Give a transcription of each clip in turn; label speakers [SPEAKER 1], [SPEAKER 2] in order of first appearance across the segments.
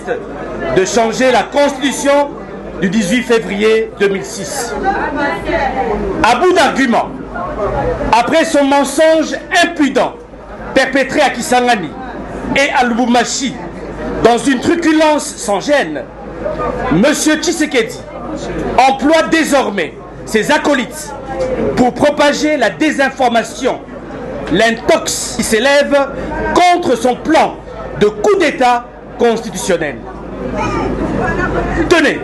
[SPEAKER 1] texte de changer la Constitution du 18 février 2006. À bout d'arguments, après son mensonge impudent perpétré à Kisangani et à Lubumbashi, dans une truculence sans gêne, M. Tshisekedi emploie désormais ses acolytes pour propager la désinformation, l'intox qui s'élève contre son plan de coup d'État constitutionnel. Tenez,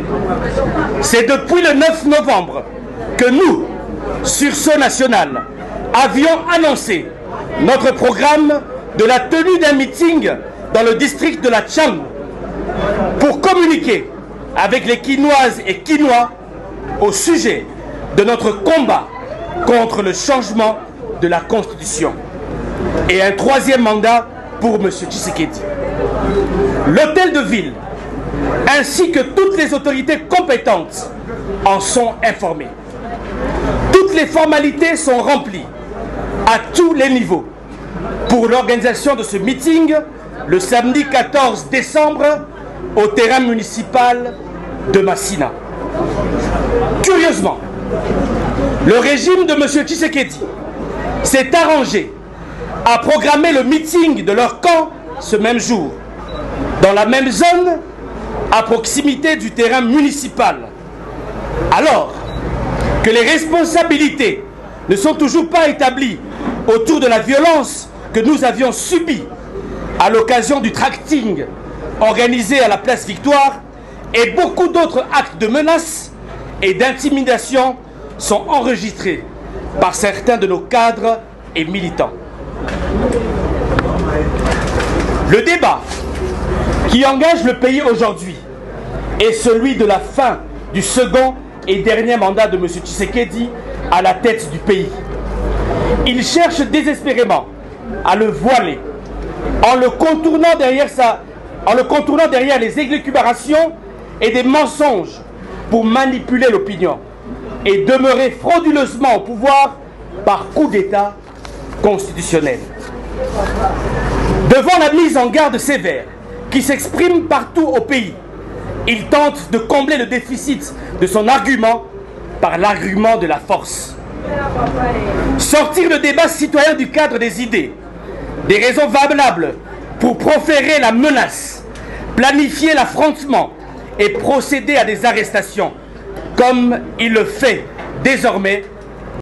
[SPEAKER 1] c'est depuis le 9 novembre que nous, Sursaut National, avions annoncé notre programme de la tenue d'un meeting dans le district de la Tchang pour communiquer avec les Kinoises et Kinois au sujet de notre combat contre le changement de la Constitution et un troisième mandat pour M. Tshisekedi. L'hôtel de ville ainsi que toutes les autorités compétentes en sont informées. Toutes les formalités sont remplies à tous les niveaux pour l'organisation de ce meeting le samedi 14 décembre au terrain municipal de Massina. Curieusement, le régime de M. Tshisekedi s'est arrangé à programmer le meeting de leur camp ce même jour, dans la même zone, à proximité du terrain municipal, alors que les responsabilités ne sont toujours pas établies autour de la violence que nous avions subie à l'occasion du tracting organisé à la place Victoire, et beaucoup d'autres actes de menaces et d'intimidation sont enregistrés par certains de nos cadres et militants. Le débat qui engage le pays aujourd'hui est celui de la fin du second et dernier mandat de M. Tshisekedi à la tête du pays. Il cherche désespérément à le voiler en le contournant derrière les élucubrations et des mensonges pour manipuler l'opinion et demeurer frauduleusement au pouvoir par coup d'État constitutionnel. Devant la mise en garde sévère qui s'exprime partout au pays, il tente de combler le déficit de son argument par l'argument de la force. Sortir le débat citoyen du cadre des idées, des raisons valables pour proférer la menace, planifier l'affrontement et procéder à des arrestations, comme il le fait désormais